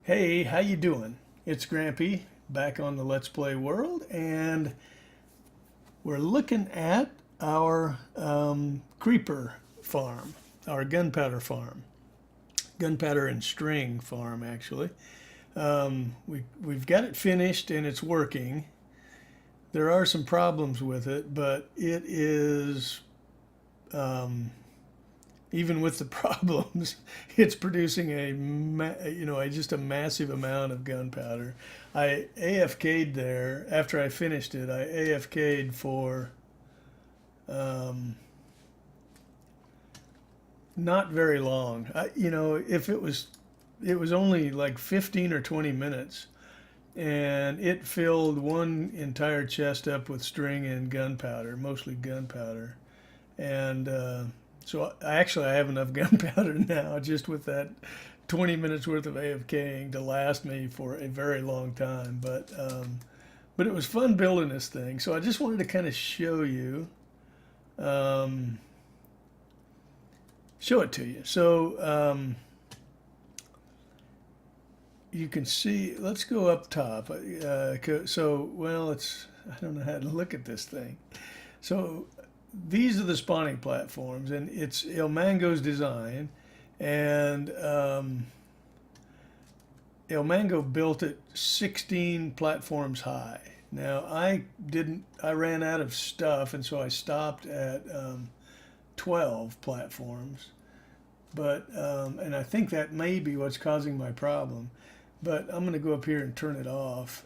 Hey, how you doing? It's Grampy back on the Let's Play world, and we're looking at our creeper farm, our gunpowder and string farm, actually. We've got it finished and it's working. There are some problems with it, but it is even with the problems, it's producing just a massive amount of gunpowder. I AFK'd there after I finished it. I AFK'd for not very long. If it was only like 15 or 20 minutes, and it filled one entire chest up with string and gunpowder, mostly gunpowder, and so I have enough gunpowder now just with that 20 minutes worth of AFKing to last me for a very long time. But it was fun building this thing. So I just wanted to kind of um, show it to you. So you can see. Let's go up top. I don't know how to look at this thing. So these are the spawning platforms, and it's El Mango's design, and El Mango built it 16 platforms high. Now I ran out of stuff, and so I stopped at 12 platforms, and I think that may be what's causing my problem. But I'm going to go up here and turn it off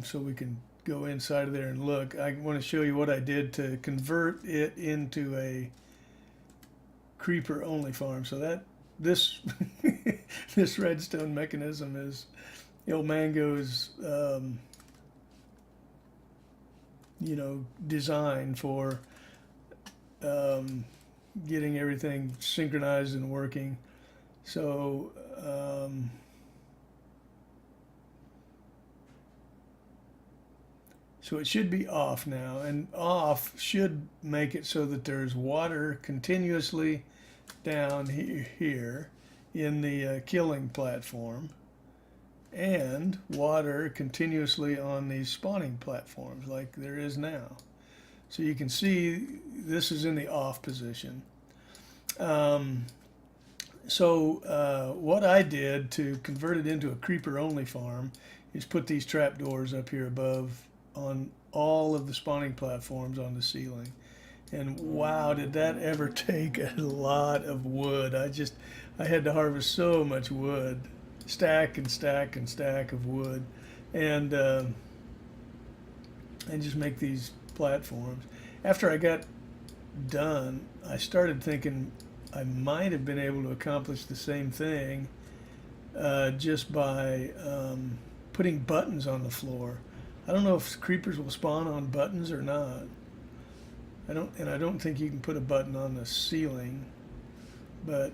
so we can go inside of there and look. I want to show you what I did to convert it into a creeper only farm. So this this redstone mechanism is El Mango's design for getting everything synchronized and working. So So it should be off now, and off should make it so that there's water continuously down here in the killing platform, and water continuously on these spawning platforms like there is now. So you can see this is in the off position. What I did to convert it into a creeper only farm is put these trapdoors up here above on all of the spawning platforms on the ceiling. And wow, did that ever take a lot of wood. I had to harvest so much wood, stack and stack and stack of wood, and just make these platforms. After I got done, I started thinking I might have been able to accomplish the same thing just by putting buttons on the floor. I don't know if creepers will spawn on buttons or not. I don't think you can put a button on the ceiling, but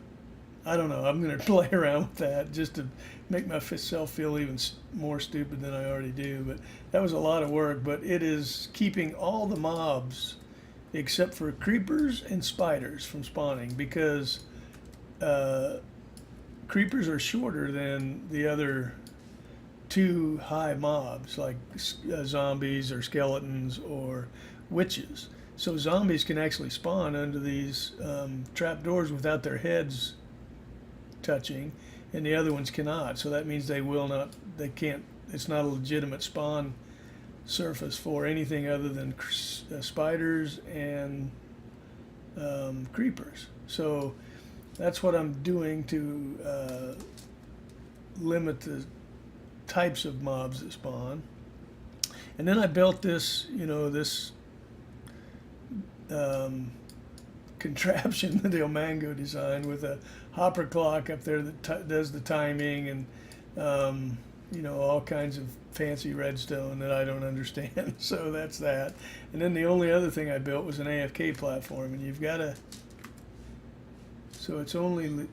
I don't know. I'm going to play around with that just to make myself feel even more stupid than I already do. But that was a lot of work, but it is keeping all the mobs except for creepers and spiders from spawning, because creepers are shorter than the other two high mobs like zombies or skeletons or witches. So zombies can actually spawn under these trapdoors without their heads touching, and the other ones cannot. So that means they can't, it's not a legitimate spawn surface for anything other than spiders and creepers. So that's what I'm doing to limit the types of mobs that spawn. And then I built this contraption that El Mango designed with a hopper clock up there that does the timing, and all kinds of fancy redstone that I don't understand. So that's that. And then the only other thing I built was an AFK platform, and you've got to. So it's only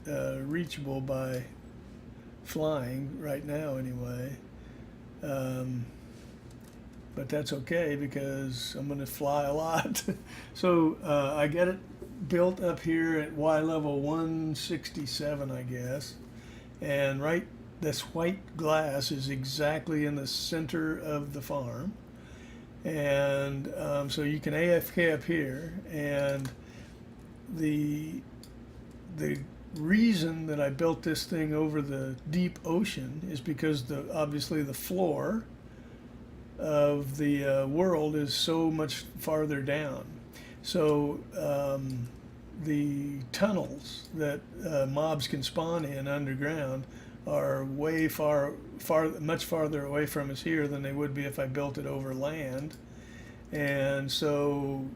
reachable by flying right now anyway, but that's okay because I'm going to fly a lot. So I got it built up here at Y level 167, I guess, and right this white glass is exactly in the center of the farm. And so you can AFK up here. And the reason that I built this thing over the deep ocean is because obviously the floor of the world is so much farther down. So the tunnels that mobs can spawn in underground are way much farther away from us here than they would be if I built it over land. And so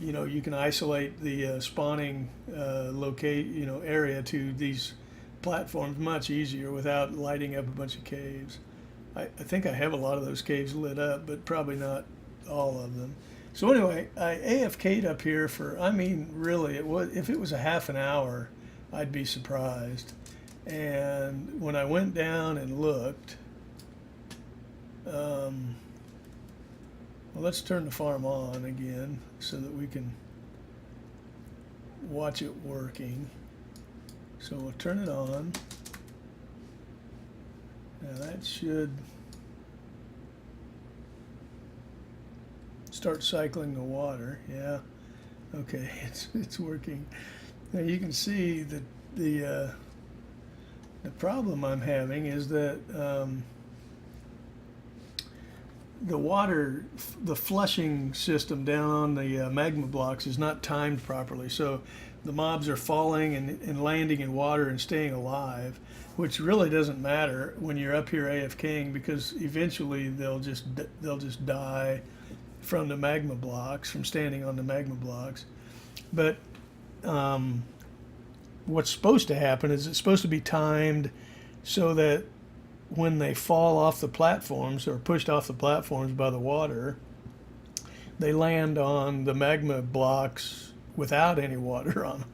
you know, you can isolate the spawning area to these platforms much easier without lighting up a bunch of caves. I think I have a lot of those caves lit up, but probably not all of them. So anyway, I AFK'd up here for, I mean, really, if it was a half an hour, I'd be surprised. And when I went down and looked, well, let's turn the farm on again so that we can watch it working. So we'll turn it on. Now that should start cycling the water. Yeah, okay, it's working. Now you can see that the problem I'm having is that the water, the flushing system down on the magma blocks is not timed properly. So the mobs are falling and landing in water and staying alive, which really doesn't matter when you're up here AFKing, because eventually they'll just die from the magma blocks, from standing on the magma blocks. But what's supposed to happen is it's supposed to be timed so that when they fall off the platforms or pushed off the platforms by the water, they land on the magma blocks without any water on them.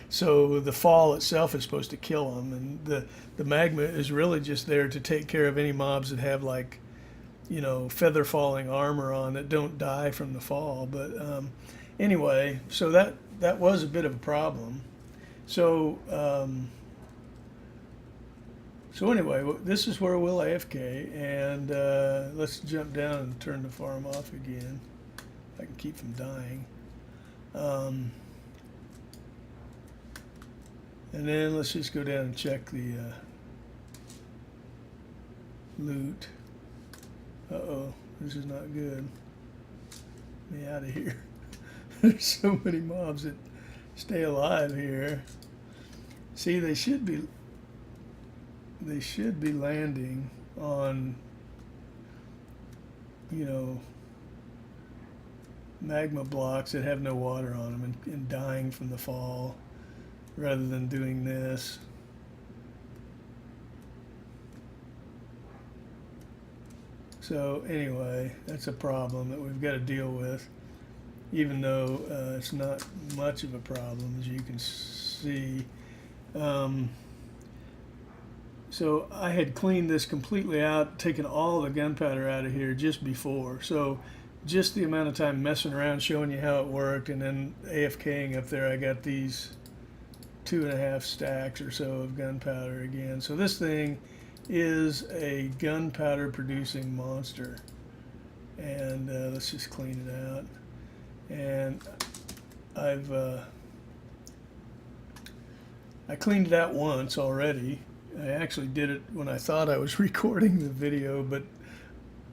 So the fall itself is supposed to kill them, and the magma is really just there to take care of any mobs that have, like, you know, feather falling armor on that don't die from the fall. But anyway, so that was a bit of a problem. So anyway, this is where we'll AFK, and let's jump down and turn the farm off again. I can keep from dying. And then let's just go down and check the loot. Uh-oh, this is not good. Get me out of here. There's so many mobs that stay alive here. See, they should be landing on, you know, magma blocks that have no water on them and dying from the fall, rather than doing this. So anyway, that's a problem that we've got to deal with, even though it's not much of a problem, as you can see. So I had cleaned this completely out, taken all the gunpowder out of here just before. So just the amount of time messing around, showing you how it worked, and then AFKing up there, I got these 2.5 stacks or so of gunpowder again. So this thing is a gunpowder producing monster. And let's just clean it out. And I cleaned it out once already. I actually did it when I thought I was recording the video, but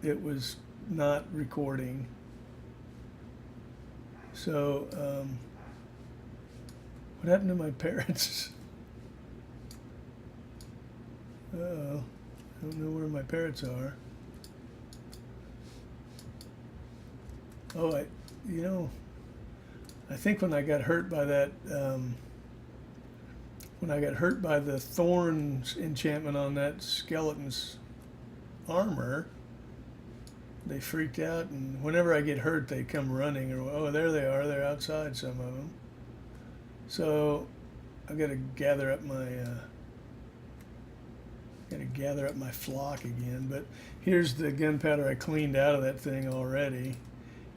it was not recording. So what happened to my parrots? Uh-oh, I don't know where my parrots are. Oh, I think when I got hurt by that, when I got hurt by the thorns enchantment on that skeleton's armor, they freaked out, and whenever I get hurt, they come running. Or, oh, there they are. They're outside, some of them. So I've got to gather up my flock again. But here's the gunpowder I cleaned out of that thing already,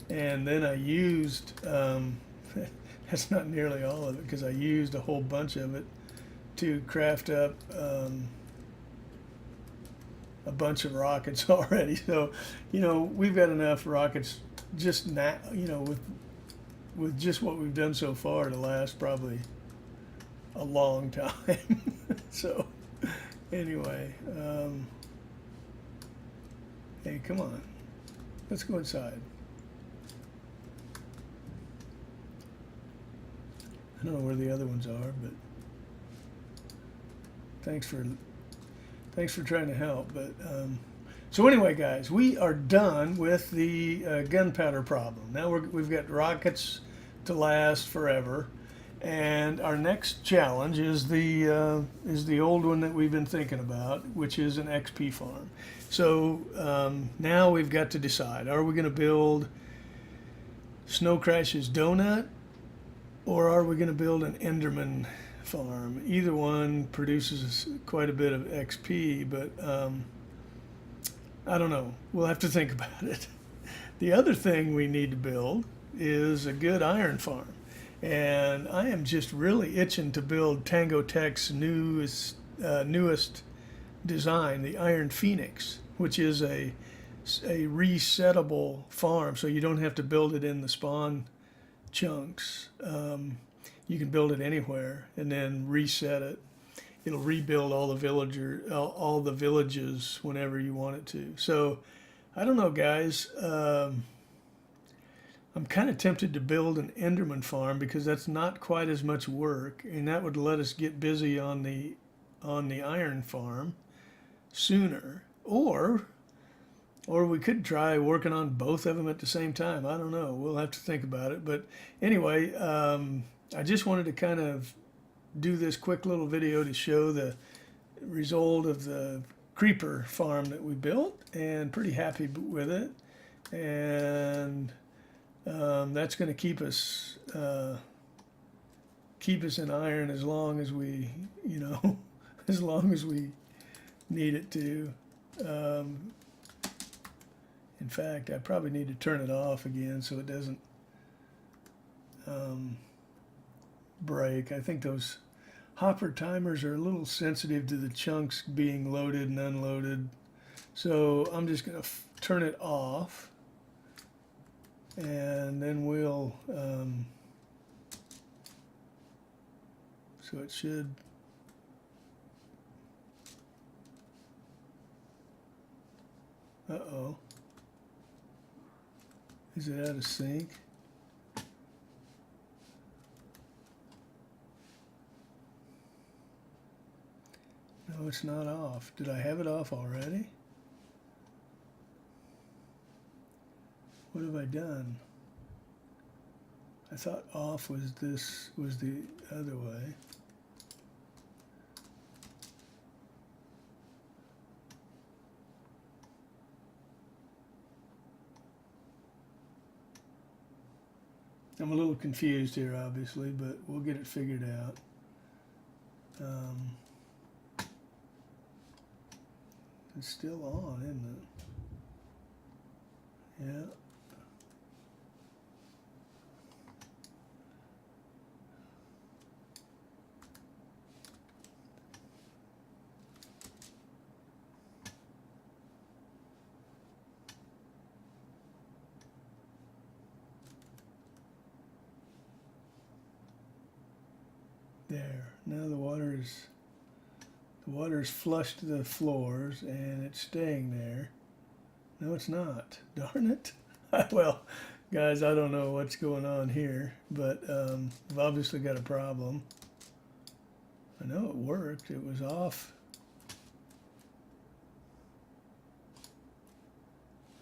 and then I used. That's not nearly all of it, because I used a whole bunch of it to craft up a bunch of rockets already. So, we've got enough rockets just now, with just what we've done so far to last probably a long time. So, anyway, hey, come on, let's go inside. I don't know where the other ones are, but thanks for trying to help. But so anyway, guys, we are done with the gunpowder problem. Now we've got rockets to last forever, and our next challenge is the old one that we've been thinking about, which is an XP farm. So now we've got to decide: are we going to build Snow Crash's donut, or are we going to build an Enderman farm? Either one produces quite a bit of XP, but I don't know. We'll have to think about it. The other thing we need to build is a good iron farm. And I am just really itching to build Tango Tech's newest design, the Iron Phoenix, which is a resettable farm, so you don't have to build it in the spawn chunks. You can build it anywhere and then reset it. It'll rebuild all the villages whenever you want it to. So I don't know, guys. I'm kind of tempted to build an Enderman farm because that's not quite as much work, and that would let us get busy on the iron farm sooner. Or we could try working on both of them at the same time. I don't know. We'll have to think about it. But anyway, I just wanted to kind of do this quick little video to show the result of the creeper farm that we built, and pretty happy with it. And that's going to keep us in iron as long as we, as long as we need it to. In fact, I probably need to turn it off again so it doesn't break. I think those hopper timers are a little sensitive to the chunks being loaded and unloaded. So I'm just going to turn it off, and then we'll, so it should, uh-oh. Is it out of sync? No, it's not off. Did I have it off already? What have I done? I thought off was the other way. I'm a little confused here, obviously, but we'll get it figured out. It's still on, isn't it? Yeah. There. Now the water is flushed to the floors, and it's staying there. No, it's not. Darn it. Well, guys, I don't know what's going on here, but I've obviously got a problem. I know it worked. It was off.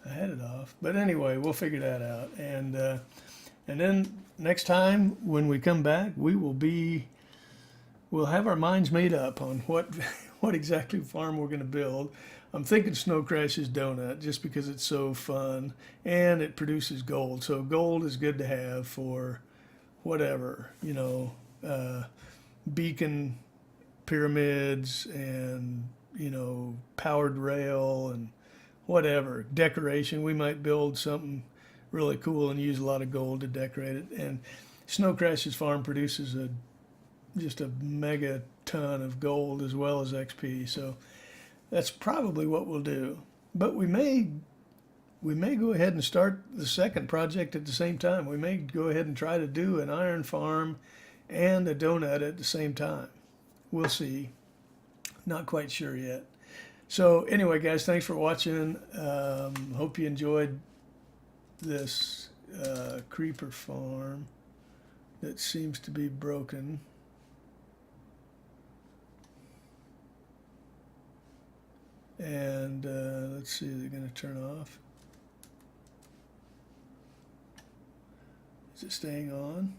I had it off. But anyway, we'll figure that out. And then next time when we come back, we'll have our minds made up on what exactly farm we're going to build. I'm thinking Snow Crash's donut just because it's so fun and it produces gold. So gold is good to have for whatever, beacon pyramids and, powered rail and whatever. Decoration. We might build something really cool and use a lot of gold to decorate it. And Snow Crash's farm produces a just a mega ton of gold as well as XP. So that's probably what we'll do. But we may go ahead and start the second project at the same time. We may go ahead and try to do an iron farm and a donut at the same time. We'll see. Not quite sure yet. So anyway, guys, thanks for watching. Hope you enjoyed this creeper farm that seems to be broken. And let's see, is it going to turn off? Is it staying on?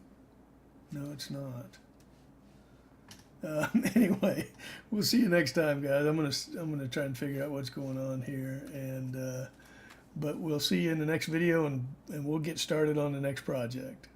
No, it's not. Anyway, we'll see you next time, guys. I'm gonna try and figure out what's going on here, and but we'll see you in the next video, and we'll get started on the next project.